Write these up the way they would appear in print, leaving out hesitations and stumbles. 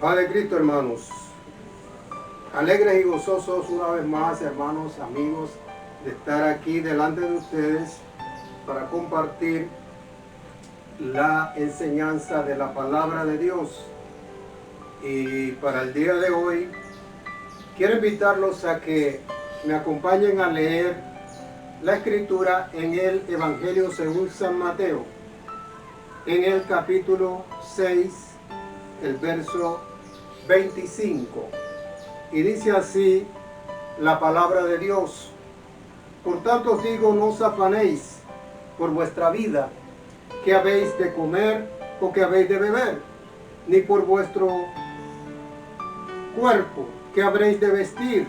Padre Cristo, hermanos, alegres y gozosos una vez más, hermanos, amigos, de estar aquí delante de ustedes para compartir la enseñanza de la palabra de Dios. Y para el día de hoy, quiero invitarlos a que me acompañen a leer la escritura en el Evangelio según San Mateo, en el capítulo 6, el verso 25. Y dice así la palabra de Dios: por tanto os digo, no os afanéis por vuestra vida, qué habéis de comer o qué habéis de beber, ni por vuestro cuerpo, qué habréis de vestir.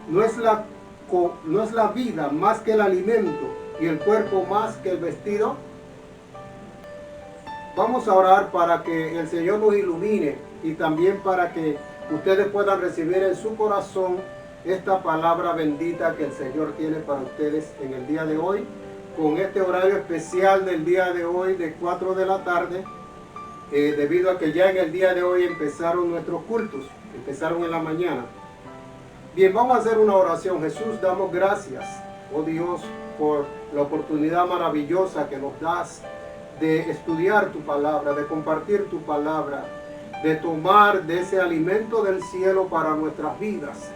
¿No es la vida más que el alimento y el cuerpo más que el vestido? Vamos a orar para que el Señor nos ilumine y también para que ustedes puedan recibir en su corazón esta palabra bendita que el Señor tiene para ustedes en el día de hoy, con este horario especial del día de hoy de 4 de la tarde, debido a que ya en el día de hoy empezaron nuestros cultos, empezaron en la mañana. Bien, vamos a hacer una oración. Jesús, damos gracias, oh Dios, por la oportunidad maravillosa que nos das de estudiar tu palabra, de compartir tu palabra, de tomar de ese alimento del cielo para nuestras vidas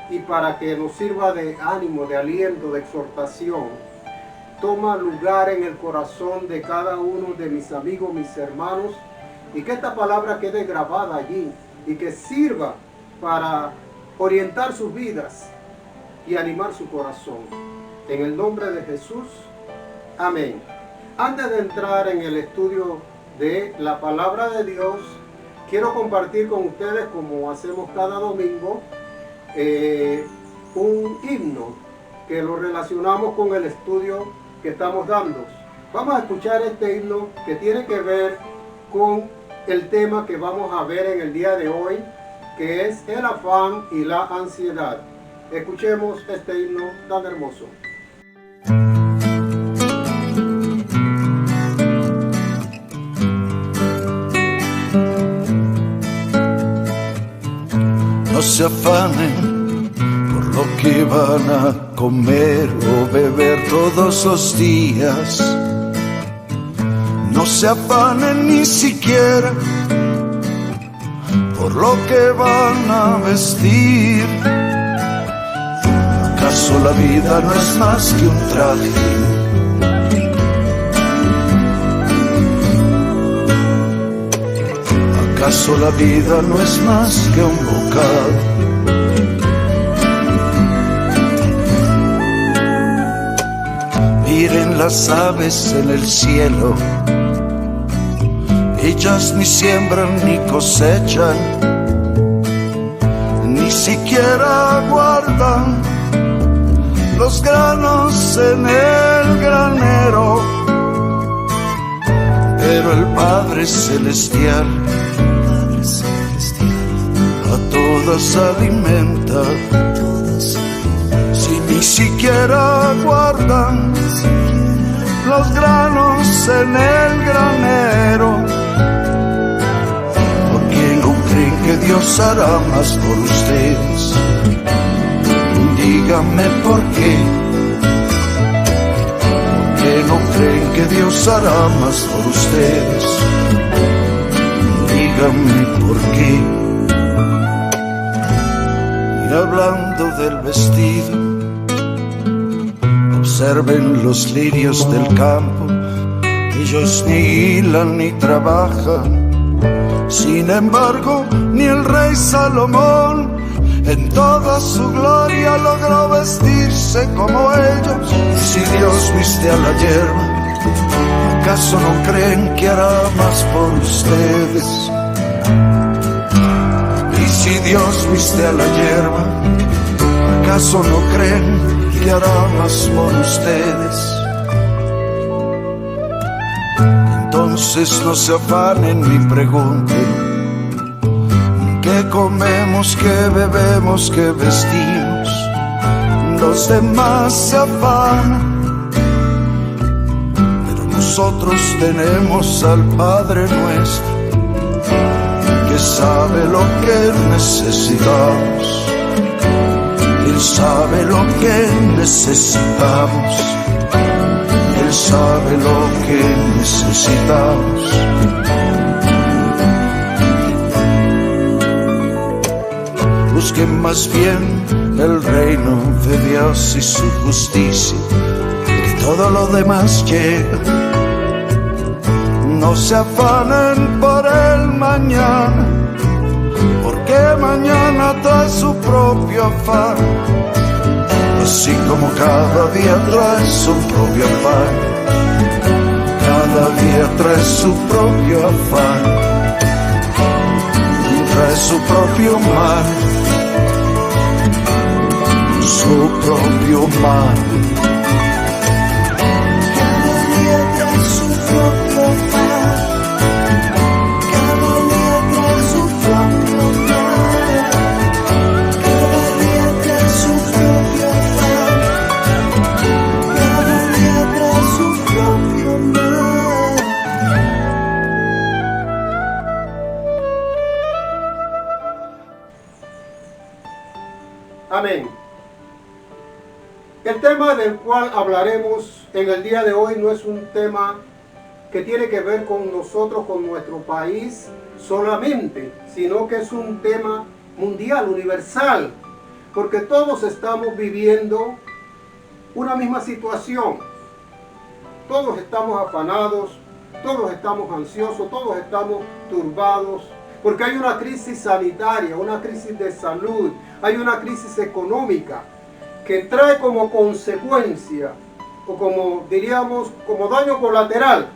y para que nos sirva de ánimo, de aliento, de exhortación. Toma lugar en el corazón de cada uno de mis amigos, mis hermanos, y que esta palabra quede grabada allí y que sirva para orientar sus vidas y animar su corazón. En el nombre de Jesús, amén. Antes de entrar en el estudio de la palabra de Dios, quiero compartir con ustedes, como hacemos cada domingo, un himno que lo relacionamos con el estudio que estamos dando. Vamos a escuchar este himno que tiene que ver con el tema que vamos a ver en el día de hoy, que es el afán y la ansiedad. Escuchemos este himno tan hermoso. No se afanen por lo que van a comer o beber todos los días. No se afanen ni siquiera por lo que van a vestir. ¿Acaso la vida no es más que un traje? ¿Acaso la vida no es más que un bocado? Miren las aves en el cielo, ellas ni siembran ni cosechan, ni siquiera guardan los granos en el granero, pero el Padre Celestial a todas alimenta. Si ni siquiera guardan los granos en el granero, ¿por qué no creen que Dios hará más por ustedes? Díganme por qué. ¿Por qué no creen que Dios hará más por ustedes? Díganme por qué. Y hablando del vestido, observen los lirios del campo, ellos ni hilan ni trabajan. Sin embargo, ni el rey Salomón en toda su gloria logró vestirse como ellos. Y si Dios viste a la hierba, ¿acaso no creen que hará más por ustedes? Y si Dios viste a la hierba, ¿acaso no creen que hará más por ustedes? Entonces no se afanen ni pregunten qué comemos, qué bebemos, qué vestimos. Los demás se afanan, pero nosotros tenemos al Padre nuestro, que Él sabe lo que necesitamos. Él sabe lo que necesitamos. Él sabe lo que necesitamos. Busquen más bien el reino de Dios y su justicia, que todo lo demás llega. No se afanen por el mañana, porque mañana trae su propio afán. Así como cada día trae su propio afán, cada día trae su propio afán, trae su propio mal, su propio mal. Cada día trae su propio mal, cada día trae su propio mal, cada día trae su propio mal, cada día trae su propio mal. Amén. El tema del cual hablaremos en el día de hoy no es un tema que tiene que ver con nosotros, con nuestro país solamente, sino que es un tema mundial, universal, porque todos estamos viviendo una misma situación. Todos estamos afanados, todos estamos ansiosos, todos estamos turbados, porque hay una crisis sanitaria, una crisis de salud, hay una crisis económica que trae como consecuencia, o como diríamos, como daño colateral,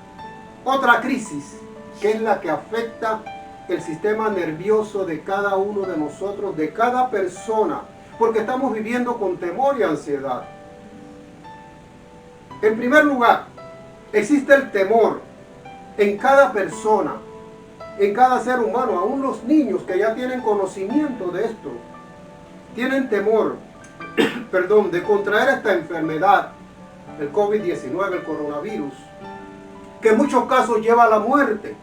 otra crisis, que es la que afecta el sistema nervioso de cada uno de nosotros, de cada persona, porque estamos viviendo con temor y ansiedad. En primer lugar, existe el temor en cada persona, en cada ser humano, aún los niños que ya tienen conocimiento de esto, tienen temor, de contraer esta enfermedad, el COVID-19, el coronavirus, que en muchos casos lleva a la muerte,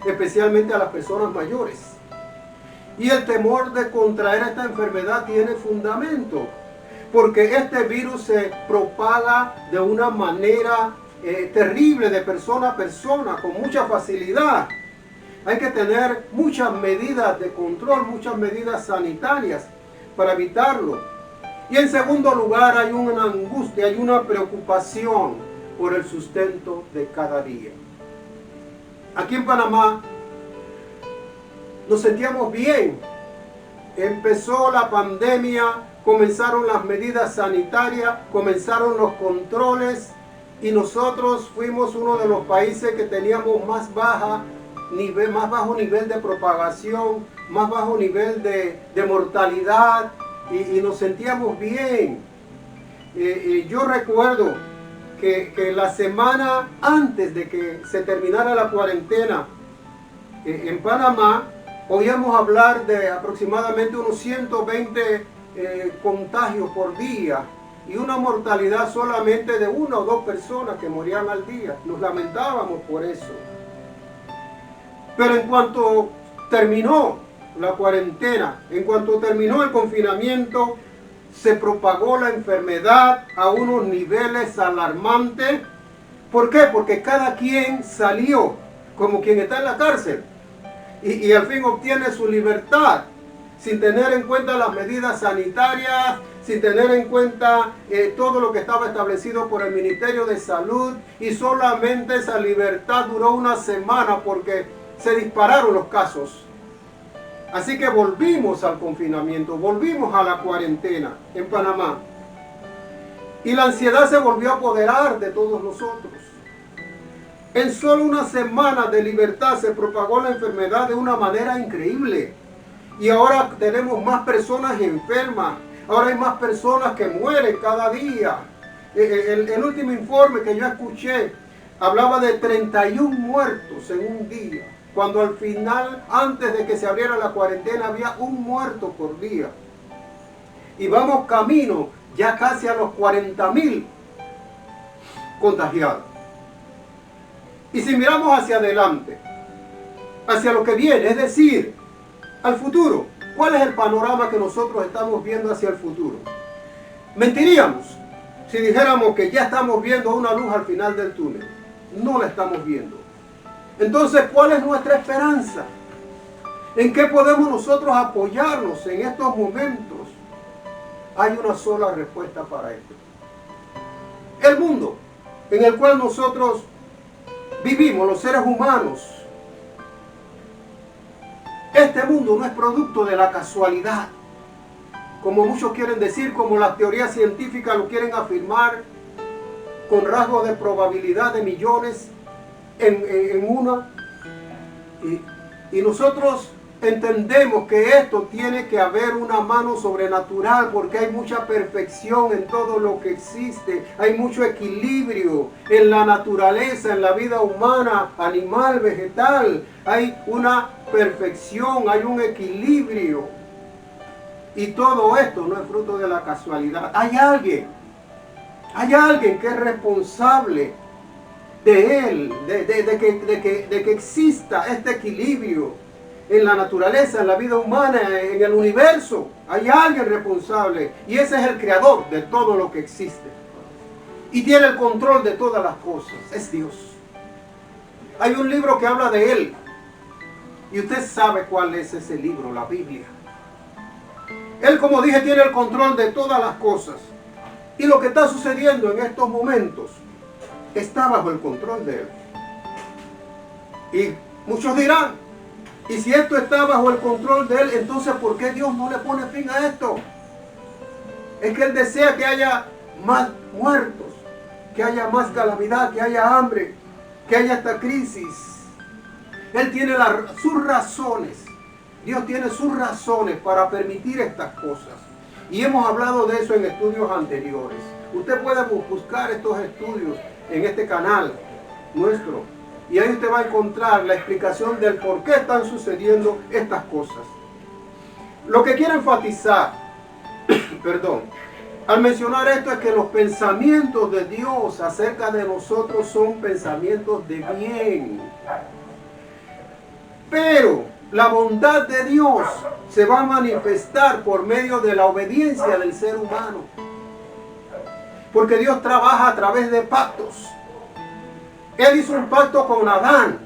especialmente a las personas mayores. Y el temor de contraer esta enfermedad tiene fundamento, porque este virus se propaga de una manera terrible, de persona a persona, con mucha facilidad. Hay que tener muchas medidas de control, muchas medidas sanitarias para evitarlo. Y en segundo lugar, hay una angustia, hay una preocupación por el sustento de cada día. Aquí en Panamá nos sentíamos bien. Empezó la pandemia, comenzaron las medidas sanitarias, comenzaron los controles y nosotros fuimos uno de los países que teníamos más bajo nivel de propagación, más bajo nivel de mortalidad. Y nos sentíamos bien. Yo recuerdo que la semana antes de que se terminara la cuarentena en Panamá, oíamos hablar de aproximadamente unos 120 contagios por día y una mortalidad solamente de 1 o 2 personas que morían al día. Nos lamentábamos por eso. Pero en cuanto terminó la cuarentena, en cuanto terminó el confinamiento, se propagó la enfermedad a unos niveles alarmantes. ¿Por qué? Porque cada quien salió como quien está en la cárcel y al fin obtiene su libertad sin tener en cuenta las medidas sanitarias, sin tener en cuenta todo lo que estaba establecido por el Ministerio de Salud, y solamente esa libertad duró una semana porque se dispararon los casos. Así que volvimos al confinamiento, volvimos a la cuarentena en Panamá. Y la ansiedad se volvió a apoderar de todos nosotros. En solo una semana de libertad se propagó la enfermedad de una manera increíble. Y ahora tenemos más personas enfermas. Ahora hay más personas que mueren cada día. El último informe que yo escuché hablaba de 31 muertos en un día, cuando al final, antes de que se abriera la cuarentena, había 1 muerto por día. Y vamos camino ya casi a los 40,000 contagiados. Y si miramos hacia adelante, hacia lo que viene, es decir, al futuro. ¿Cuál es el panorama que nosotros estamos viendo hacia el futuro? Mentiríamos si dijéramos que ya estamos viendo una luz al final del túnel. No la estamos viendo. Entonces, ¿cuál es nuestra esperanza? ¿En qué podemos nosotros apoyarnos en estos momentos? Hay una sola respuesta para esto. El mundo en el cual nosotros vivimos, los seres humanos, este mundo no es producto de la casualidad, como muchos quieren decir, como las teorías científicas lo quieren afirmar, con rasgos de probabilidad de millones en una. Y nosotros entendemos que esto tiene que haber una mano sobrenatural, porque hay mucha perfección en todo lo que existe, hay mucho equilibrio en la naturaleza, en la vida humana, animal, vegetal, hay una perfección, hay un equilibrio, y todo esto no es fruto de la casualidad. Hay alguien que es responsable de él, de que exista este equilibrio en la naturaleza, en la vida humana, en el universo. Hay alguien responsable, y ese es el creador de todo lo que existe y tiene el control de todas las cosas. Es Dios. Hay un libro que habla de él, y usted sabe cuál es ese libro, la Biblia. Él, como dije, tiene el control de todas las cosas, y lo que está sucediendo en estos momentos está bajo el control de él. Y muchos dirán, y si esto está bajo el control de él, entonces ¿por qué Dios no le pone fin a esto? Es que él desea que haya más muertos, que haya más calamidad, que haya hambre, que haya esta crisis. Él tiene sus razones. Dios tiene sus razones para permitir estas cosas. Y hemos hablado de eso en estudios anteriores. Usted puede buscar estos estudios en este canal nuestro, y ahí usted va a encontrar la explicación del por qué están sucediendo estas cosas. Lo que quiero enfatizar, al mencionar esto, es que los pensamientos de Dios acerca de nosotros son pensamientos de bien. Pero la bondad de Dios se va a manifestar por medio de la obediencia del ser humano. Porque Dios trabaja a través de pactos. Él hizo un pacto con Adán.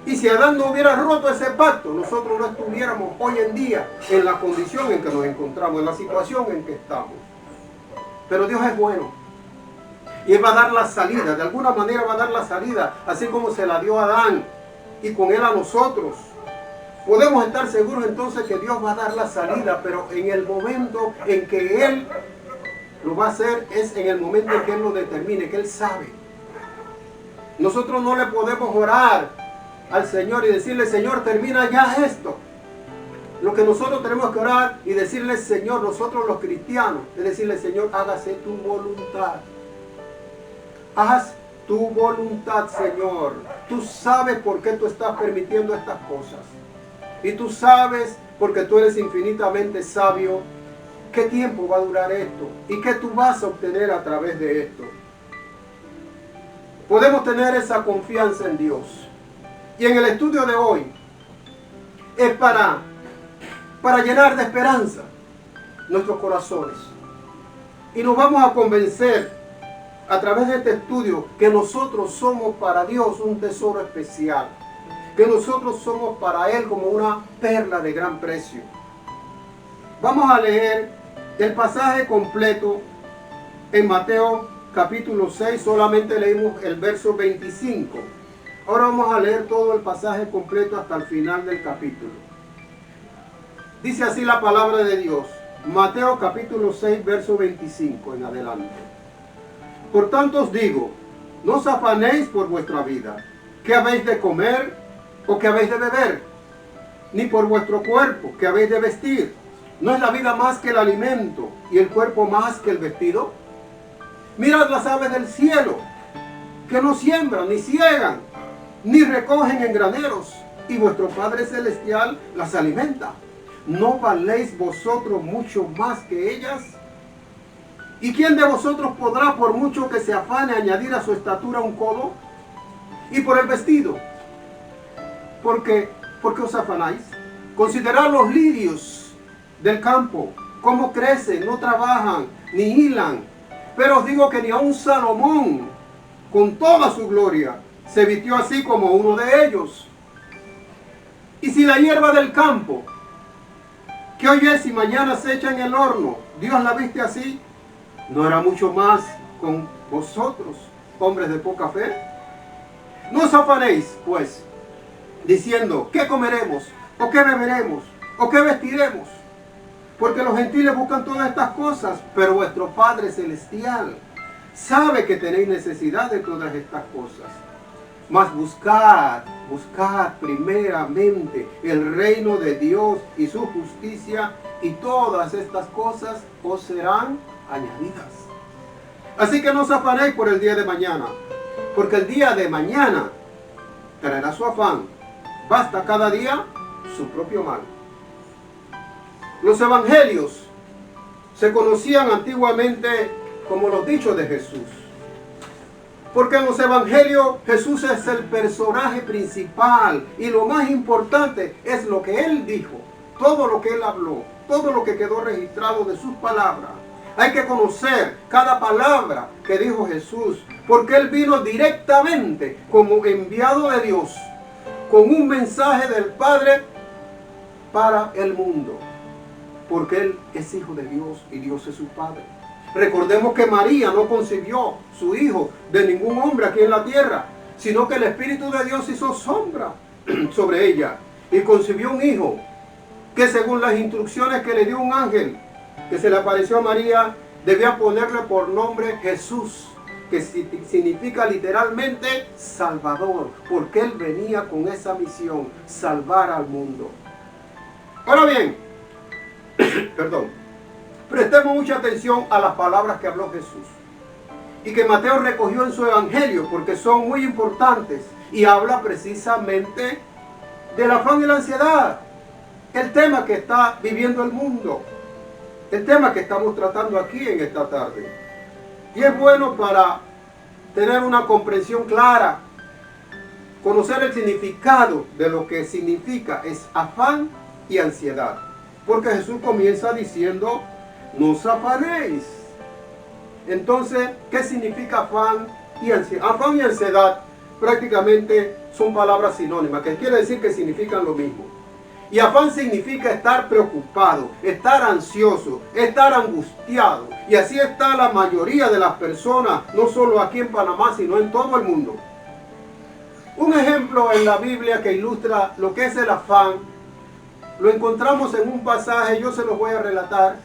Y si Adán no hubiera roto ese pacto, nosotros no estuviéramos hoy en día en la condición en que nos encontramos, en la situación en que estamos. Pero Dios es bueno. Y Él va a dar la salida. De alguna manera va a dar la salida, así como se la dio a Adán y con él a nosotros. Podemos estar seguros entonces que Dios va a dar la salida, pero en el momento en que Él lo va a hacer, es en el momento en que Él lo determine, que Él sabe. Nosotros no le podemos orar al Señor y decirle, Señor, termina ya esto. Lo que nosotros tenemos que orar y decirle, Señor, nosotros los cristianos, es decirle, Señor, hágase tu voluntad. Haz tu voluntad, Señor. Tú sabes por qué tú estás permitiendo estas cosas. Y tú sabes, porque tú eres infinitamente sabio, qué tiempo va a durar esto y qué tú vas a obtener a través de esto. Podemos tener esa confianza en Dios. Y en el estudio de hoy es para llenar de esperanza nuestros corazones. Y nos vamos a convencer a través de este estudio que nosotros somos para Dios un tesoro especial. Que nosotros somos para Él como una perla de gran precio. Vamos a leer el pasaje completo en Mateo capítulo 6, solamente leímos el verso 25. Ahora vamos a leer todo el pasaje completo hasta el final del capítulo. Dice así la palabra de Dios, Mateo capítulo 6, verso 25 en adelante. Por tanto os digo, no os afanéis por vuestra vida, ¿qué habéis de comer o qué habéis de beber? Ni por vuestro cuerpo, ¿qué habéis de vestir? ¿No es la vida más que el alimento y el cuerpo más que el vestido? Mirad las aves del cielo, que no siembran, ni ciegan, ni recogen en graneros, y vuestro Padre Celestial las alimenta. ¿No valéis vosotros mucho más que ellas? ¿Y quién de vosotros podrá, por mucho que se afane, añadir a su estatura un codo? Y por el vestido, ¿por qué os afanáis? Considerad los lirios del campo, cómo crecen, no trabajan, ni hilan. Pero os digo que ni aun Salomón, con toda su gloria, se vistió así como uno de ellos. Y si la hierba del campo, que hoy es y mañana se echa en el horno, Dios la viste así, ¿no hará mucho más con vosotros, hombres de poca fe? No os afanéis, pues, diciendo, ¿qué comeremos? ¿O qué beberemos? ¿O qué vestiremos? Porque los gentiles buscan todas estas cosas, pero vuestro Padre Celestial sabe que tenéis necesidad de todas estas cosas. Mas buscad primeramente el reino de Dios y su justicia, y todas estas cosas os serán añadidas. Así que no os afanéis por el día de mañana, porque el día de mañana traerá su afán. Basta cada día su propio mal. Los evangelios se conocían antiguamente como los dichos de Jesús. Porque en los evangelios Jesús es el personaje principal y lo más importante es lo que Él dijo, todo lo que Él habló, todo lo que quedó registrado de sus palabras. Hay que conocer cada palabra que dijo Jesús, porque Él vino directamente como enviado de Dios, con un mensaje del Padre para el mundo, porque Él es hijo de Dios y Dios es su Padre. Recordemos que María no concibió su hijo de ningún hombre aquí en la tierra, sino que el Espíritu de Dios hizo sombra sobre ella y concibió un hijo que, según las instrucciones que le dio un ángel que se le apareció a María, debía ponerle por nombre Jesús, que significa literalmente Salvador, porque Él venía con esa misión, salvar al mundo. Ahora bien, perdón. Prestemos mucha atención a las palabras que habló Jesús y que Mateo recogió en su evangelio, porque son muy importantes y habla precisamente del afán y la ansiedad, el tema que está viviendo el mundo, el tema que estamos tratando aquí en esta tarde. Y es bueno para tener una comprensión clara, conocer el significado de lo que significa es afán y ansiedad, porque Jesús comienza diciendo: no os afanéis. Entonces, ¿qué significa afán y ansiedad? Afán y ansiedad prácticamente son palabras sinónimas, que quiere decir que significan lo mismo. Y afán significa estar preocupado, estar ansioso, estar angustiado. Y así está la mayoría de las personas, no solo aquí en Panamá, sino en todo el mundo. Un ejemplo en la Biblia que ilustra lo que es el afán, lo encontramos en un pasaje, yo se los voy a relatar,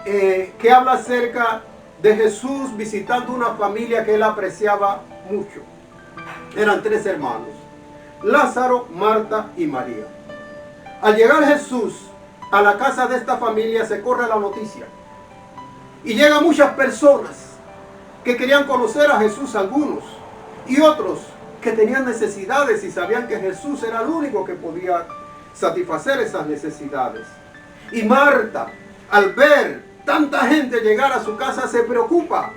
que habla acerca de Jesús visitando una familia que él apreciaba mucho. Eran 3 hermanos, Lázaro, Marta y María. Al llegar Jesús a la casa de esta familia, se corre la noticia y llegan muchas personas que querían conocer a Jesús, algunos, y otros que tenían necesidades y sabían que Jesús era el único que podía satisfacer esas necesidades. Y Marta, al ver tanta gente llegar a su casa, se preocupa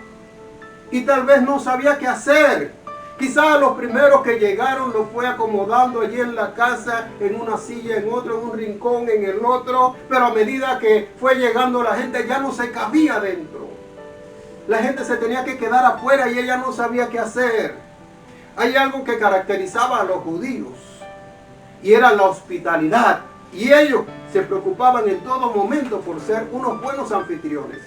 y tal vez no sabía qué hacer. Quizás los primeros que llegaron lo fue acomodando allí en la casa, en una silla, en otro, en un rincón, en el otro, pero a medida que fue llegando la gente ya no se cabía dentro. La gente se tenía que quedar afuera y ella no sabía qué hacer. Hay algo que caracterizaba a los judíos y era la hospitalidad. Y ellos se preocupaban en todo momento por ser unos buenos anfitriones.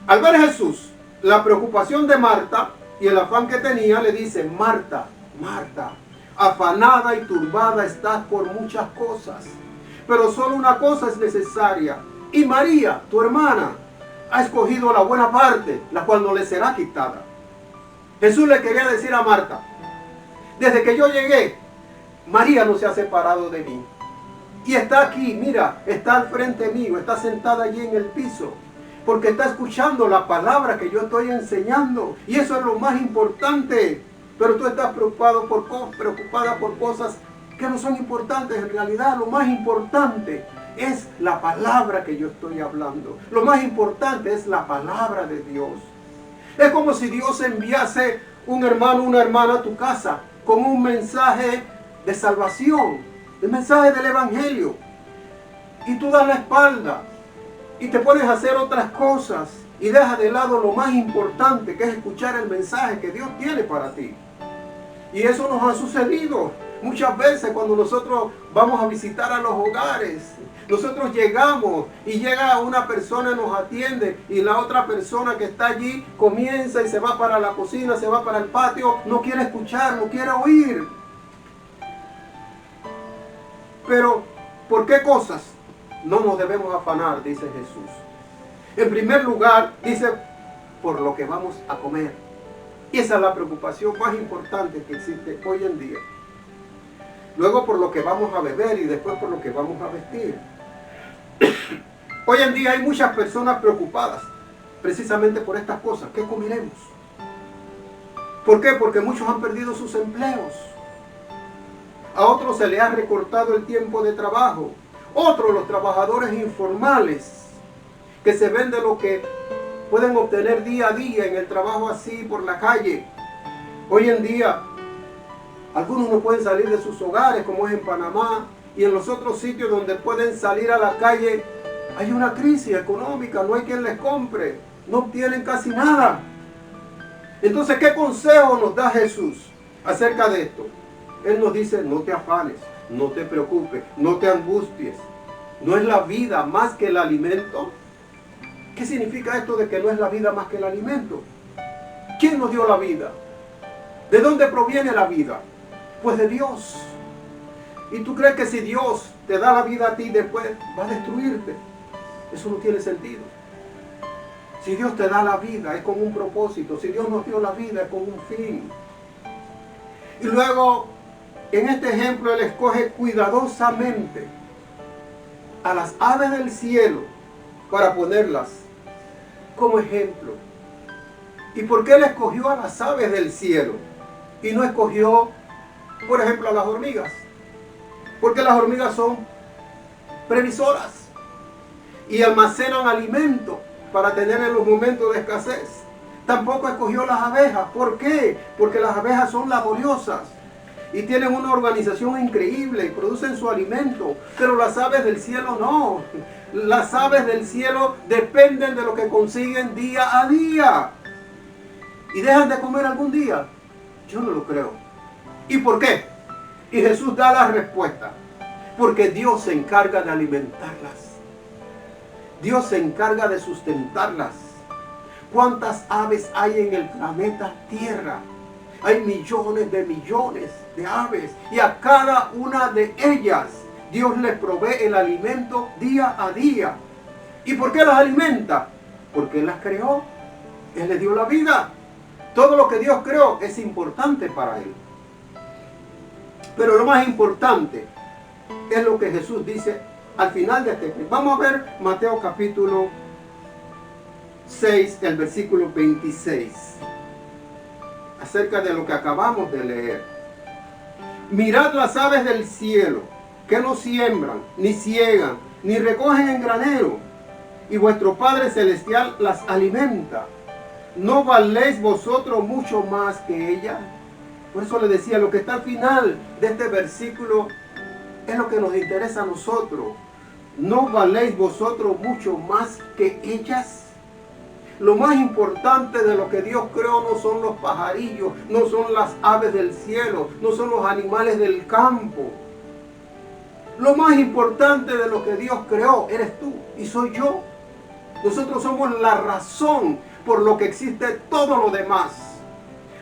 Al ver a Jesús, la preocupación de Marta y el afán que tenía, le dice: Marta, Marta, afanada y turbada estás por muchas cosas, pero solo una cosa es necesaria. Y María, tu hermana, ha escogido la buena parte, la cual no le será quitada. Jesús le quería decir a Marta: desde que yo llegué, María no se ha separado de mí. Y está aquí, mira, está al frente mío, está sentada allí en el piso, porque está escuchando la palabra que yo estoy enseñando. Y eso es lo más importante. Pero tú estás preocupada por cosas que no son importantes. En realidad, lo más importante es la palabra que yo estoy hablando. Lo más importante es la palabra de Dios. Es como si Dios enviase un hermano, una hermana a tu casa con un mensaje de salvación. el mensaje del Evangelio, y tú das la espalda y te pones a hacer otras cosas y dejas de lado lo más importante, que es escuchar el mensaje que Dios tiene para ti. Y eso nos ha sucedido muchas veces cuando nosotros vamos a visitar a los hogares. Nosotros llegamos y llega una persona y nos atiende, y la otra persona que está allí comienza y se va para la cocina, se va para el patio, no quiere escuchar, no quiere oír. Pero, ¿por qué cosas no nos debemos afanar? Dice Jesús. En primer lugar, dice, por lo que vamos a comer. Y esa es la preocupación más importante que existe hoy en día. Luego por lo que vamos a beber y después por lo que vamos a vestir. Hoy en día hay muchas personas preocupadas precisamente por estas cosas. ¿Qué comeremos? ¿Por qué? Porque muchos han perdido sus empleos. A otros se les ha recortado el tiempo de trabajo. Otros, los trabajadores informales, que se ven de lo que pueden obtener día a día en el trabajo así por la calle. Hoy en día, algunos no pueden salir de sus hogares, como es en Panamá, y en los otros sitios donde pueden salir a la calle, hay una crisis económica, no hay quien les compre, no obtienen casi nada. Entonces, ¿qué consejo nos da Jesús acerca de esto? Él nos dice, no te afanes, no te preocupes, no te angusties. ¿No es la vida más que el alimento? ¿Qué significa esto de que no es la vida más que el alimento? ¿Quién nos dio la vida? ¿De dónde proviene la vida? Pues de Dios. ¿Y tú crees que si Dios te da la vida a ti después va a destruirte? Eso no tiene sentido. Si Dios te da la vida es con un propósito. Si Dios nos dio la vida es con un fin. Y luego, en este ejemplo, Él escoge cuidadosamente a las aves del cielo para ponerlas como ejemplo. ¿Y por qué Él escogió a las aves del cielo y no escogió, por ejemplo, a las hormigas? Porque las hormigas son previsoras y almacenan alimento para tener en los momentos de escasez. Tampoco escogió las abejas. ¿Por qué? Porque las abejas son laboriosas y tienen una organización increíble y producen su alimento. Pero las aves del cielo no. Las aves del cielo dependen de lo que consiguen día a día. ¿Y dejan de comer algún día? Yo no lo creo. ¿Y por qué? Y Jesús da la respuesta. Porque Dios se encarga de alimentarlas. Dios se encarga de sustentarlas. ¿Cuántas aves hay en el planeta Tierra? Hay millones de aves. Y a cada una de ellas Dios les provee el alimento día a día. ¿Y por qué las alimenta? Porque Él las creó. Él les dio la vida. Todo lo que Dios creó es importante para Él. Pero lo más importante es lo que Jesús dice al final de este texto. Vamos a ver Mateo capítulo 6, el versículo 26. Acerca de lo que acabamos de leer. Mirad las aves del cielo, que no siembran, ni ciegan, ni recogen en granero, y vuestro Padre Celestial las alimenta. ¿No valéis vosotros mucho más que ellas? Por eso le decía, lo que está al final de este versículo es lo que nos interesa a nosotros. ¿No valéis vosotros mucho más que ellas? Lo más importante de lo que Dios creó no son los pajarillos, no son las aves del cielo, no son los animales del campo. Lo más importante de lo que Dios creó eres tú y soy yo. Nosotros somos la razón por lo que existe todo lo demás.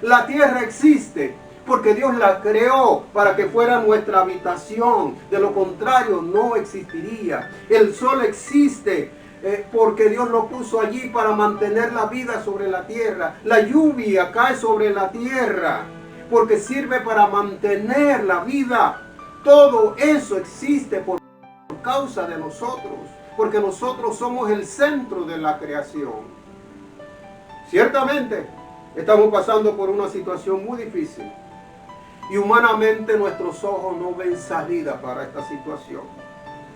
La tierra existe porque Dios la creó para que fuera nuestra habitación. De lo contrario, no existiría. El sol existe porque Dios lo puso allí para mantener la vida sobre la tierra. La lluvia cae sobre la tierra porque sirve para mantener la vida. Todo eso existe por causa de nosotros, porque nosotros somos el centro de la creación. Ciertamente, estamos pasando por una situación muy difícil y humanamente nuestros ojos no ven salida para esta situación.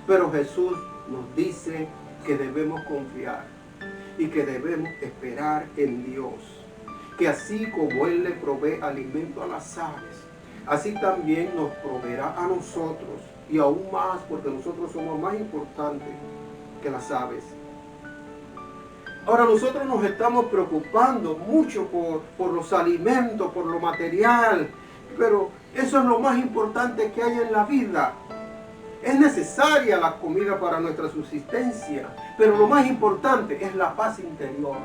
Pero Jesús nos dice que debemos confiar y que debemos esperar en Dios, que así como Él le provee alimento a las aves, así también nos proveerá a nosotros, y aún más, porque nosotros somos más importantes que las aves. Ahora nosotros nos estamos preocupando mucho por los alimentos, por lo material, pero eso es lo más importante que hay en la vida. Es necesaria la comida para nuestra subsistencia, pero lo más importante es la paz interior,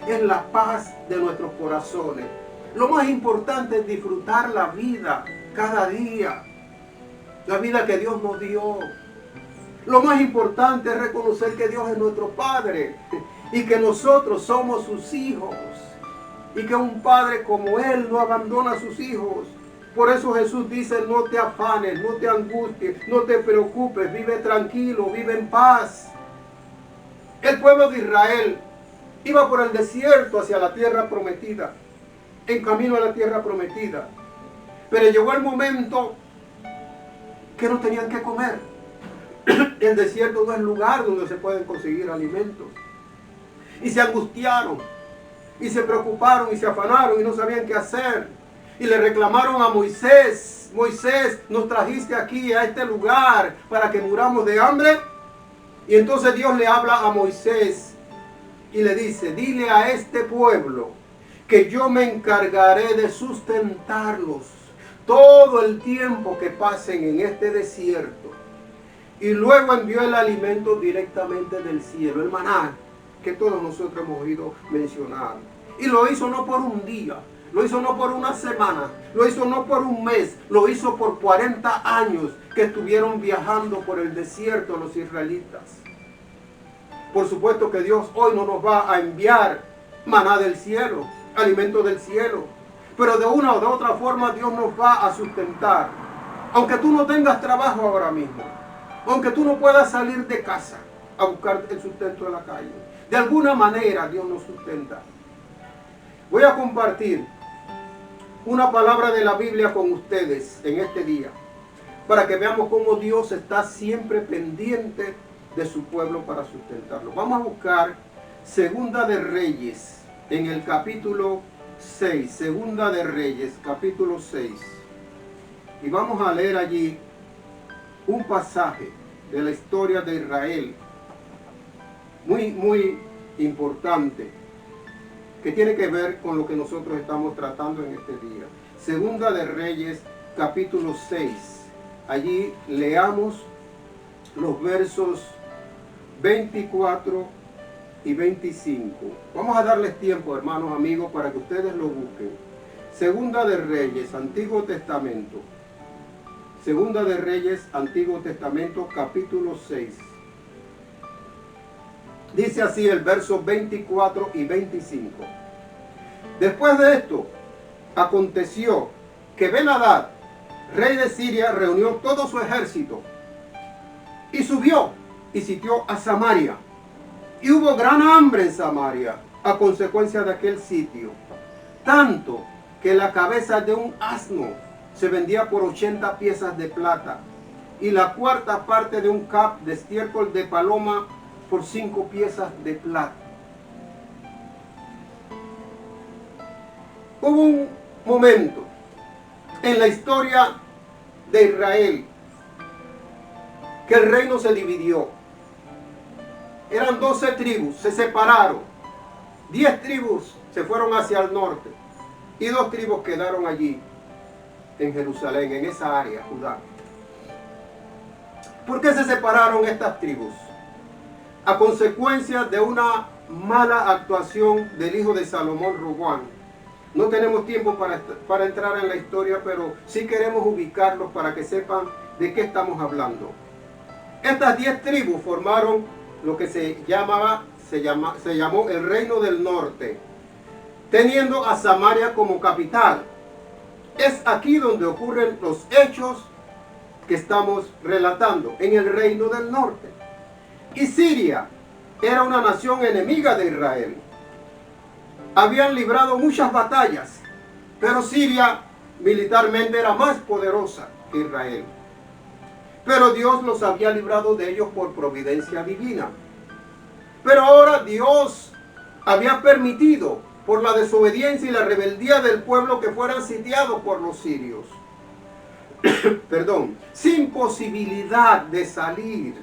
es la paz de nuestros corazones. Lo más importante es disfrutar la vida cada día, la vida que Dios nos dio. Lo más importante es reconocer que Dios es nuestro Padre y que nosotros somos sus hijos y que un padre como Él no abandona a sus hijos. Por eso Jesús dice: no te afanes, no te angusties, no te preocupes, vive tranquilo, vive en paz. El pueblo de Israel iba por el desierto hacia la tierra prometida, en camino a la tierra prometida. Pero llegó el momento que no tenían que comer. El desierto no es lugar donde se pueden conseguir alimentos. Y se angustiaron, y se preocuparon, y se afanaron, y no sabían qué hacer. Y le reclamaron a Moisés: Moisés, nos trajiste aquí a este lugar para que muramos de hambre. Y entonces Dios le habla a Moisés y le dice: dile a este pueblo que yo me encargaré de sustentarlos todo el tiempo que pasen en este desierto. Y luego envió el alimento directamente del cielo, el maná, que todos nosotros hemos oído mencionar. Y lo hizo no por un día, lo hizo no por una semana, lo hizo no por un mes, lo hizo por 40 años que estuvieron viajando por el desierto los israelitas. Por supuesto que Dios hoy no nos va a enviar maná del cielo, alimento del cielo, pero de una o de otra forma Dios nos va a sustentar. Aunque tú no tengas trabajo ahora mismo, aunque tú no puedas salir de casa a buscar el sustento en la calle, de alguna manera Dios nos sustenta. Voy a compartir una palabra de la Biblia con ustedes en este día, para que veamos cómo Dios está siempre pendiente de su pueblo para sustentarlo. Vamos a buscar Segunda de Reyes, en el capítulo 6, Segunda de Reyes, capítulo 6. Y vamos a leer allí un pasaje de la historia de Israel, muy importante, que tiene que ver con lo que nosotros estamos tratando en este día. Segunda de Reyes, capítulo 6. Allí leamos los versos 24 y 25. Vamos a darles tiempo, hermanos, amigos, para que ustedes lo busquen. Segunda de Reyes, Antiguo Testamento. Segunda de Reyes, Antiguo Testamento, capítulo 6. Dice así el verso 24 y 25. Después de esto, aconteció que Ben-Hadad, rey de Siria, reunió todo su ejército y subió y sitió a Samaria. Y hubo gran hambre en Samaria a consecuencia de aquel sitio, tanto que la cabeza de un asno se vendía por 80 piezas de plata y la cuarta parte de un cap de estiércol de paloma por 5 piezas de plata. Hubo un momento en la historia de Israel que el reino se dividió. Eran 12 tribus, se separaron. 10 tribus se fueron hacia el norte y 2 tribus quedaron allí en Jerusalén, en esa área, Judá. ¿Por qué se separaron estas tribus? A consecuencia de una mala actuación del hijo de Salomón, Roboam. No tenemos tiempo para entrar en la historia, pero sí queremos ubicarlos para que sepan de qué estamos hablando. Estas 10 tribus formaron lo que se llamó el Reino del Norte, teniendo a Samaria como capital. Es aquí donde ocurren los hechos que estamos relatando, en el Reino del Norte. Y Siria era una nación enemiga de Israel. Habían librado muchas batallas, pero Siria militarmente era más poderosa que Israel. Pero Dios los había librado de ellos por providencia divina. Pero ahora Dios había permitido por la desobediencia y la rebeldía del pueblo que fueran sitiados por los sirios. Perdón, sin posibilidad de salir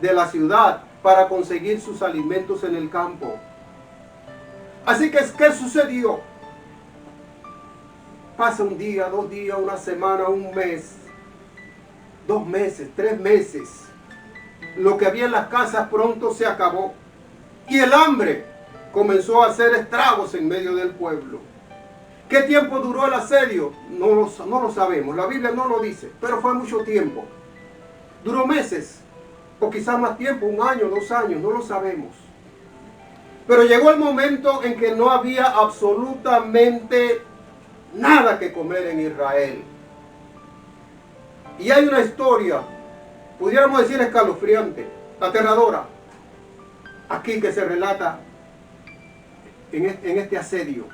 de la ciudad para conseguir sus alimentos en el campo. Así que, ¿qué sucedió? Pasa un día, 2 días, una semana, un mes, 2 meses, 3 meses. Lo que había en las casas pronto se acabó. Y el hambre comenzó a hacer estragos en medio del pueblo. ¿Qué tiempo duró el asedio? No lo sabemos. La Biblia no lo dice, pero fue mucho tiempo. Duró meses, o quizás más tiempo, 1 año, 2 años, no lo sabemos. Pero llegó el momento en que no había absolutamente nada que comer en Israel. Y hay una historia, pudiéramos decir escalofriante, aterradora, aquí que se relata en este asedio.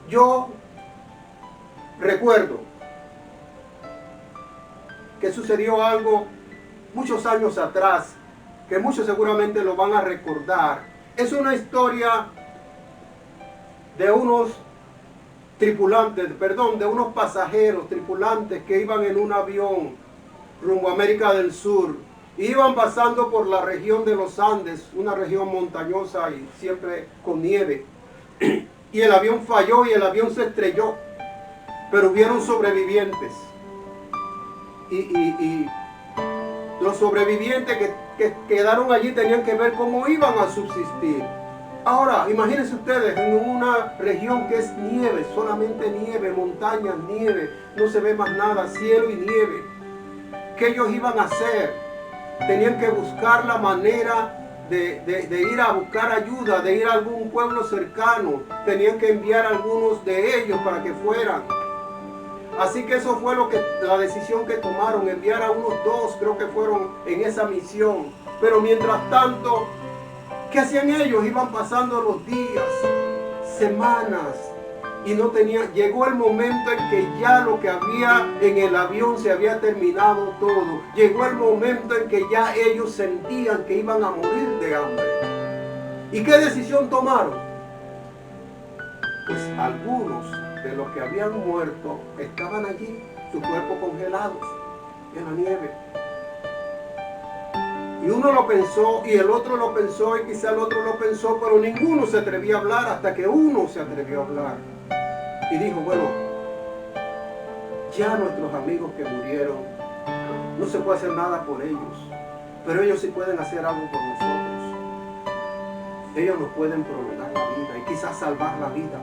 Yo recuerdo que sucedió algo muchos años atrás, que muchos seguramente lo van a recordar. Es una historia de unos de unos pasajeros, tripulantes que iban en un avión rumbo a América del Sur. Iban pasando por la región de los Andes, una región montañosa y siempre con nieve. Y el avión falló y el avión se estrelló. Pero hubieron sobrevivientes. Y los sobrevivientes que quedaron allí tenían que ver cómo iban a subsistir. Ahora, imagínense ustedes en una región que es nieve, solamente nieve, montañas, nieve, no se ve más nada, cielo y nieve. ¿Qué ellos iban a hacer? Tenían que buscar la manera de ir a buscar ayuda, de ir a algún pueblo cercano. Tenían que enviar a algunos de ellos para que fueran. Así que eso fue la decisión que tomaron, enviar a unos 2, creo que fueron en esa misión. Pero mientras tanto, ¿qué hacían ellos? Iban pasando los días, semanas, y no tenían. Llegó el momento en que ya lo que había en el avión se había terminado todo. Llegó el momento en que ya ellos sentían que iban a morir de hambre. ¿Y qué decisión tomaron? Pues algunos de los que habían muerto estaban allí, sus cuerpos congelados en la nieve. Y uno lo pensó, y el otro lo pensó, y quizá el otro lo pensó, pero ninguno se atrevía a hablar hasta que uno se atrevió a hablar. Y dijo, bueno, ya nuestros amigos que murieron, no se puede hacer nada por ellos, pero ellos sí pueden hacer algo por nosotros. Ellos nos pueden prolongar la vida y quizás salvar la vida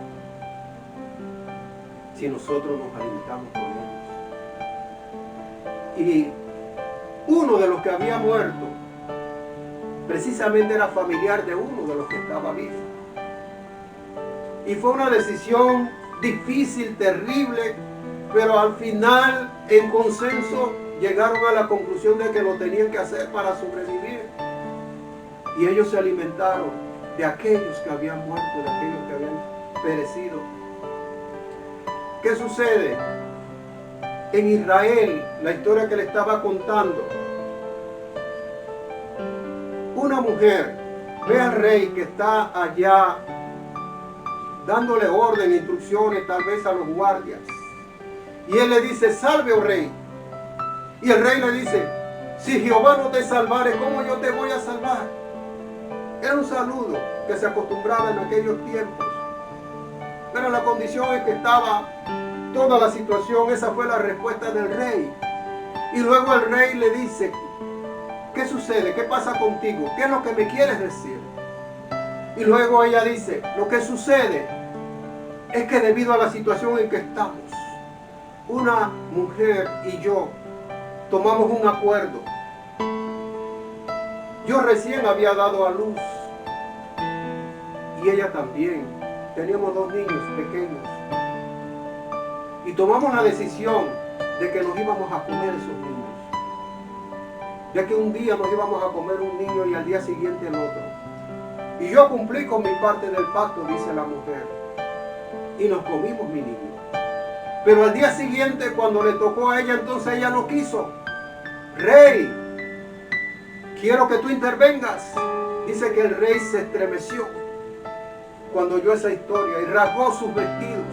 si nosotros nos alimentamos con ellos. Y uno de los que había muerto precisamente era familiar de uno de los que estaba vivo. Y fue una decisión difícil, terrible, pero al final, en consenso, llegaron a la conclusión de que lo tenían que hacer para sobrevivir. Y ellos se alimentaron de aquellos que habían muerto, de aquellos que habían perecido. ¿Qué sucede? En Israel, la historia que le estaba contando, una mujer ve al rey que está allá dándole orden, instrucciones tal vez a los guardias. Y él le dice, salve, oh rey. Y el rey le dice, si Jehová no te salvare, ¿cómo yo te voy a salvar? Era un saludo que se acostumbraba en aquellos tiempos. Pero la condición en que estaba toda la situación, esa fue la respuesta del rey. Y luego el rey le dice, ¿qué sucede? ¿Qué pasa contigo? ¿Qué es lo que me quieres decir? Y luego ella dice, lo que sucede es que debido a la situación en que estamos, una mujer y yo tomamos un acuerdo. Yo recién había dado a luz y ella también. Teníamos 2 niños pequeños. Y tomamos la decisión de que nos íbamos a comer esos niños. Ya que un día nos íbamos a comer un niño y al día siguiente el otro. Y yo cumplí con mi parte del pacto, dice la mujer. Y nos comimos mi niño. Pero al día siguiente, cuando le tocó a ella, entonces ella no quiso. Rey, quiero que tú intervengas. Dice que el rey se estremeció cuando oyó esa historia y rasgó sus vestidos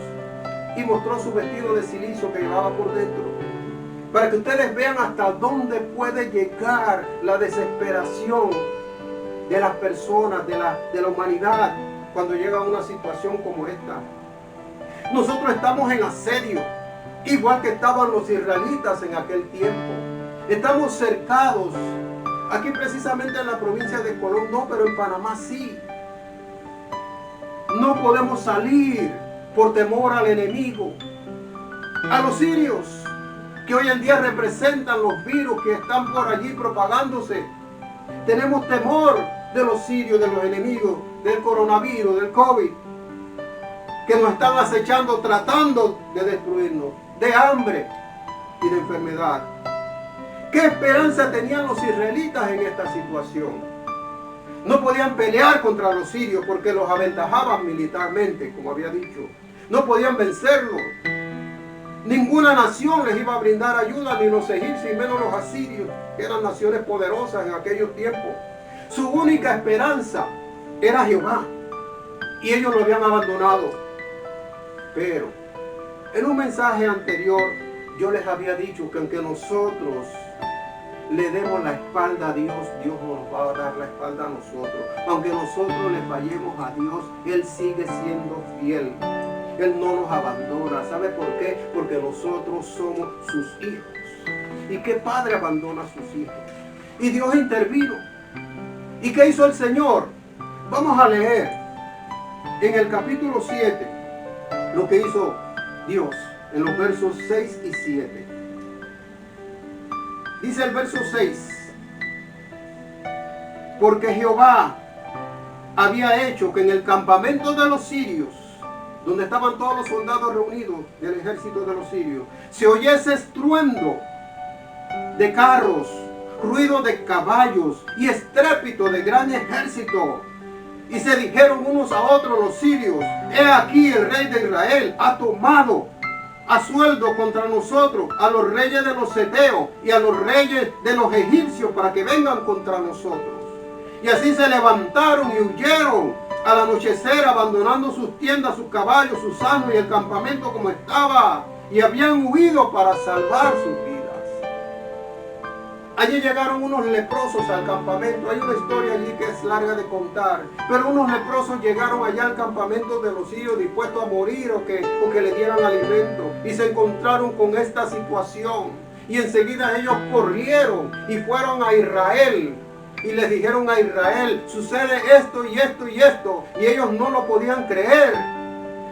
y mostró su vestido de silicio que llevaba por dentro, para que ustedes vean hasta dónde puede llegar la desesperación de las personas, de la humanidad, cuando llega a una situación como esta. Nosotros estamos en asedio, igual que estaban los israelitas en aquel tiempo. Estamos cercados, aquí precisamente en la provincia de Colón no, pero en Panamá sí. No podemos salir por temor al enemigo. A los sirios, que hoy en día representan los virus que están por allí propagándose. Tenemos temor de los sirios, de los enemigos, del coronavirus, del COVID, que nos están acechando, tratando de destruirnos, de hambre y de enfermedad. ¿Qué esperanza tenían los israelitas en esta situación? No podían pelear contra los sirios porque los aventajaban militarmente, como había dicho. No podían vencerlos. Ninguna nación les iba a brindar ayuda, ni los egipcios, y menos los asirios, que eran naciones poderosas en aquellos tiempos. Su única esperanza era Jehová, y ellos lo habían abandonado. Pero en un mensaje anterior yo les había dicho que aunque nosotros le demos la espalda a Dios, Dios nos va a dar la espalda a nosotros. Aunque nosotros le fallemos a Dios, Él sigue siendo fiel. Él no nos abandona. ¿Sabe por qué? Porque nosotros somos sus hijos. ¿Y qué padre abandona a sus hijos? Y Dios intervino. ¿Y qué hizo el Señor? Vamos a leer en el capítulo 7 lo que hizo Dios en los versos 6 y 7. Dice el verso 6: porque Jehová había hecho que en el campamento de los sirios, donde estaban todos los soldados reunidos del ejército de los sirios, se oyese estruendo de carros, ruido de caballos y estrépito de gran ejército. Y se dijeron unos a otros los sirios: he aquí el rey de Israel ha tomado a sueldo contra nosotros a los reyes de los heteos y a los reyes de los egipcios para que vengan contra nosotros. Y así se levantaron y huyeron al anochecer, abandonando sus tiendas, sus caballos, sus asnos y el campamento como estaba, y habían huido para salvar sus vidas. Allí llegaron unos leprosos al campamento. Hay una historia allí que es larga de contar, pero unos leprosos llegaron allá al campamento de los sirios dispuestos a morir o que le dieran alimento, y se encontraron con esta situación, y enseguida ellos corrieron y fueron a Israel. Y les dijeron a Israel: sucede esto y esto y esto. Y ellos no lo podían creer.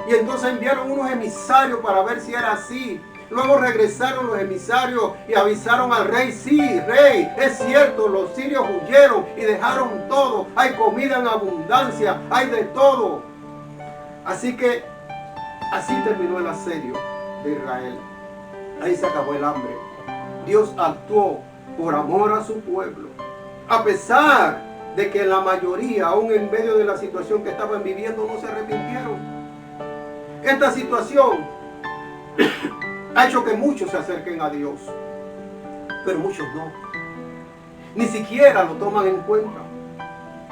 Y entonces enviaron unos emisarios para ver si era así. Luego regresaron los emisarios y avisaron al rey: sí, rey, es cierto, los sirios huyeron y dejaron todo. Hay comida en abundancia, hay de todo. Así que así terminó el asedio de Israel. Ahí se acabó el hambre. Dios actuó por amor a su pueblo. A pesar de que la mayoría, aún en medio de la situación que estaban viviendo, no se arrepintieron. Esta situación ha hecho que muchos se acerquen a Dios, pero muchos no. Ni siquiera lo toman en cuenta.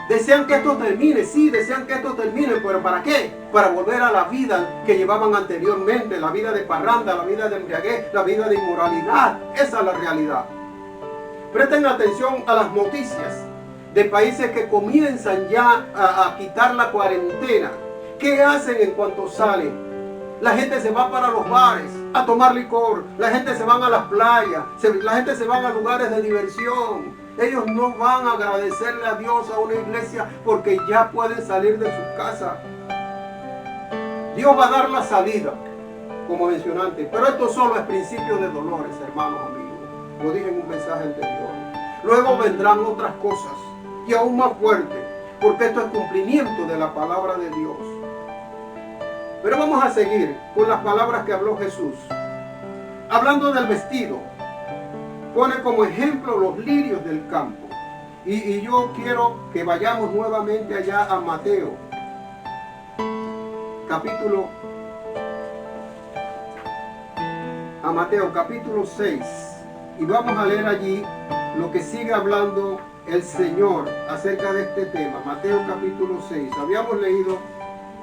Desean que esto termine, sí, desean que esto termine, pero ¿para qué? Para volver a la vida que llevaban anteriormente, la vida de parranda, la vida de embriaguez, la vida de inmoralidad. Esa es la realidad. Presten atención a las noticias de países que comienzan ya a quitar la cuarentena. ¿Qué hacen en cuanto salen? La gente se va para los bares a tomar licor. La gente se van a las playas. La gente se va a lugares de diversión. Ellos no van a agradecerle a Dios a una iglesia porque ya pueden salir de su casa. Dios va a dar la salida, como mencioné antes. Pero esto solo es principio de dolores, hermanos, amigos. Lo dije en un mensaje anterior. Luego vendrán otras cosas y aún más fuertes, porque esto es cumplimiento de la palabra de Dios. Pero vamos a seguir con las palabras que habló Jesús. Hablando del vestido, pone como ejemplo los lirios del campo. Y yo quiero que vayamos nuevamente allá a Mateo, capítulo 6. Y vamos a leer allí lo que sigue hablando el Señor acerca de este tema. Mateo capítulo 6. Habíamos leído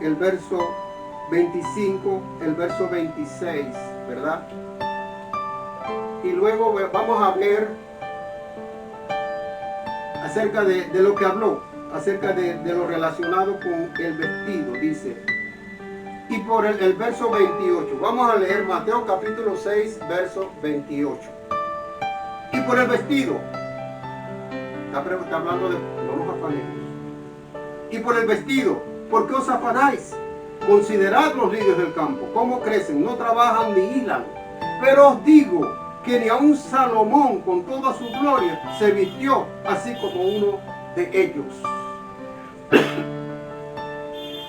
el verso 25, el verso 26, ¿verdad? Y luego vamos a ver acerca de lo que habló, acerca de lo relacionado con el vestido, dice. Y por el verso 28, vamos a leer Mateo capítulo 6, verso 28. Y por el vestido, está hablando de, no nos afanemos. Y por el vestido, ¿por qué os afanáis? Considerad los lirios del campo, cómo crecen, no trabajan ni hilan. Pero os digo que ni aun Salomón con toda su gloria se vistió así como uno de ellos.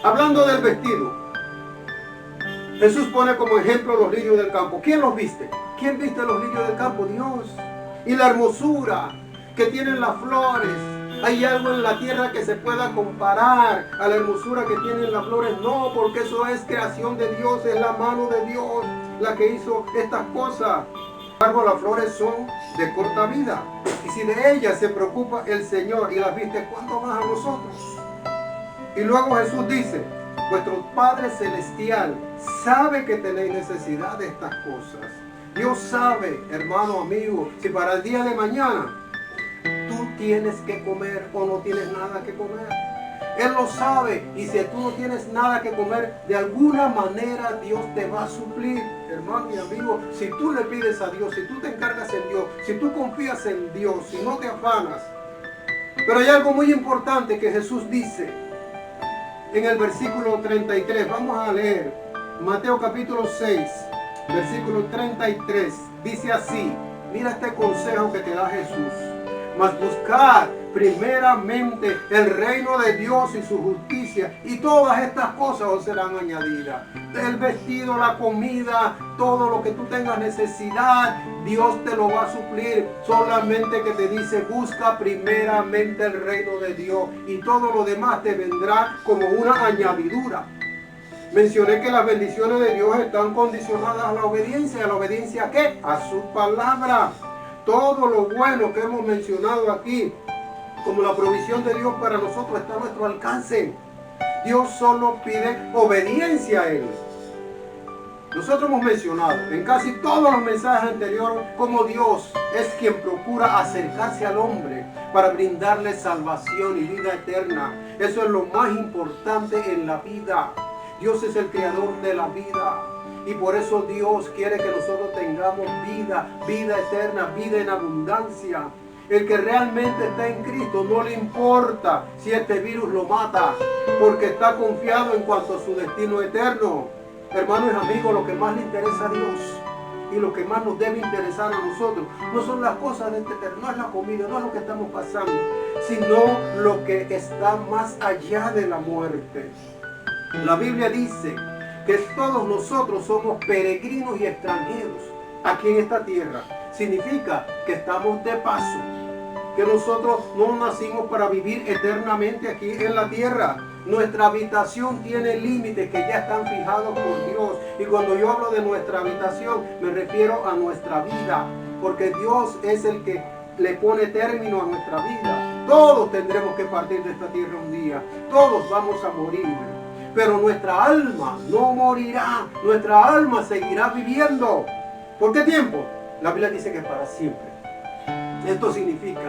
Hablando del vestido, Jesús pone como ejemplo los lirios del campo. ¿Quién los viste? ¿Quién viste los lirios del campo? Dios. Y la hermosura que tienen las flores. ¿Hay algo en la tierra que se pueda comparar a la hermosura que tienen las flores? No, porque eso es creación de Dios, es la mano de Dios la que hizo estas cosas. Sin embargo, las flores son de corta vida. Y si de ellas se preocupa el Señor y las viste, ¿cuánto más a nosotros? Y luego Jesús dice, vuestro Padre Celestial sabe que tenéis necesidad de estas cosas. Dios sabe, hermano, amigo, si para el día de mañana tú tienes que comer o no tienes nada que comer. Él lo sabe, y si tú no tienes nada que comer, de alguna manera Dios te va a suplir. Hermano y amigo, si tú le pides a Dios, si tú te encargas en Dios, si tú confías en Dios, si no te afanas. Pero hay algo muy importante que Jesús dice en el versículo 33. Vamos a leer Mateo capítulo 6, versículo 33. Dice así, mira este consejo que te da Jesús. Mas buscad primeramente el reino de Dios y su justicia, y todas estas cosas os serán añadidas. El vestido, la comida, todo lo que tú tengas necesidad, Dios te lo va a suplir. Solamente que te dice, busca primeramente el reino de Dios, y todo lo demás te vendrá como una añadidura. Mencioné que las bendiciones de Dios están condicionadas a la obediencia. ¿A la obediencia a qué? A su palabra. Todo lo bueno que hemos mencionado aquí, como la provisión de Dios para nosotros, está a nuestro alcance. Dios solo pide obediencia a Él. Nosotros hemos mencionado en casi todos los mensajes anteriores cómo Dios es quien procura acercarse al hombre para brindarle salvación y vida eterna. Eso es lo más importante en la vida. Dios es el creador de la vida. Y por eso Dios quiere que nosotros tengamos vida, vida eterna, vida en abundancia. El que realmente está en Cristo no le importa si este virus lo mata, porque está confiado en cuanto a su destino eterno. Hermanos y amigos, lo que más le interesa a Dios y lo que más nos debe interesar a nosotros no son las cosas de este eterno, no es la comida, no es lo que estamos pasando, sino lo que está más allá de la muerte. La Biblia dice que todos nosotros somos peregrinos y extranjeros aquí en esta tierra. Significa que estamos de paso, que nosotros no nacimos para vivir eternamente aquí en la tierra. Nuestra habitación tiene límites que ya están fijados por Dios. Y cuando yo hablo de nuestra habitación, me refiero a nuestra vida, porque Dios es el que le pone término a nuestra vida. Todos tendremos que partir de esta tierra un día, todos vamos a morir. Pero nuestra alma no morirá, nuestra alma seguirá viviendo. ¿Por qué tiempo? La Biblia dice que para siempre. Esto significa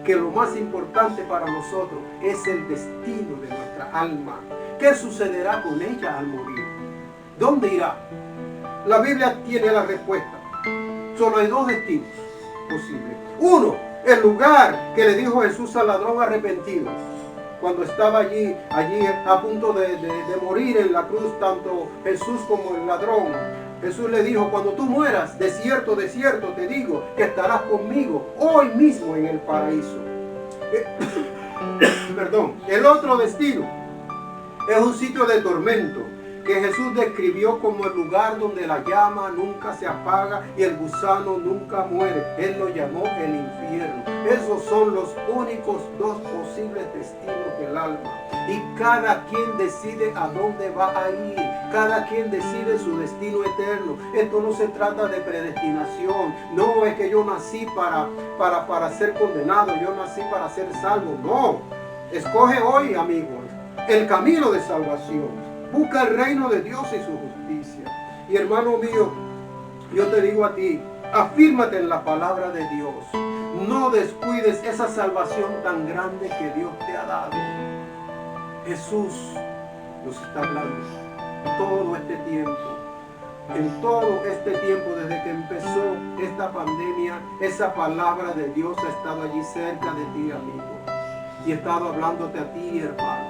que lo más importante para nosotros es el destino de nuestra alma. ¿Qué sucederá con ella al morir? ¿Dónde irá? La Biblia tiene la respuesta. Solo hay dos destinos posibles. Uno, el lugar que le dijo Jesús al ladrón arrepentido. Cuando estaba allí a punto de morir en la cruz, tanto Jesús como el ladrón. Jesús le dijo, cuando tú mueras, de cierto te digo, que estarás conmigo hoy mismo en el paraíso. Perdón. El otro destino es un sitio de tormento, que Jesús describió como el lugar donde la llama nunca se apaga y el gusano nunca muere. Él lo llamó el infierno. Esos son los únicos dos posibles destinos del alma. Y cada quien decide a dónde va a ir. Cada quien decide su destino eterno. Esto no se trata de predestinación. No es que yo nací para ser condenado. Yo nací para ser salvo. No. Escoge hoy, amigos, el camino de salvación. Busca el reino de Dios y su justicia. Y hermano mío, yo te digo a ti, afírmate en la palabra de Dios. No descuides esa salvación tan grande que Dios te ha dado. Jesús nos está hablando todo este tiempo. En todo este tiempo, desde que empezó esta pandemia, esa palabra de Dios ha estado allí cerca de ti, amigo. Y ha estado hablándote a ti, hermano.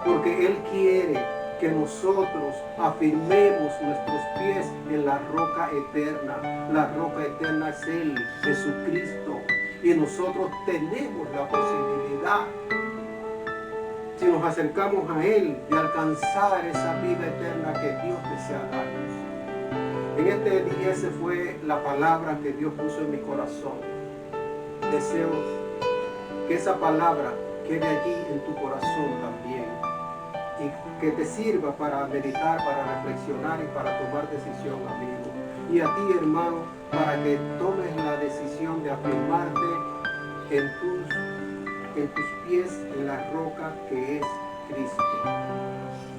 Porque Él quiere que nosotros afirmemos nuestros pies en la roca eterna. La roca eterna es Él, Jesucristo. Y nosotros tenemos la posibilidad, si nos acercamos a Él, de alcanzar esa vida eterna que Dios desea darnos. En este día esa fue la palabra que Dios puso en mi corazón. Deseo que esa palabra quede allí en tu corazón también. Y que te sirva para meditar, para reflexionar y para tomar decisión, amigo. Y a ti, hermano, para que tomes la decisión de afirmarte en tus pies en la roca que es Cristo.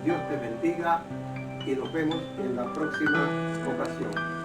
Dios te bendiga y nos vemos en la próxima ocasión.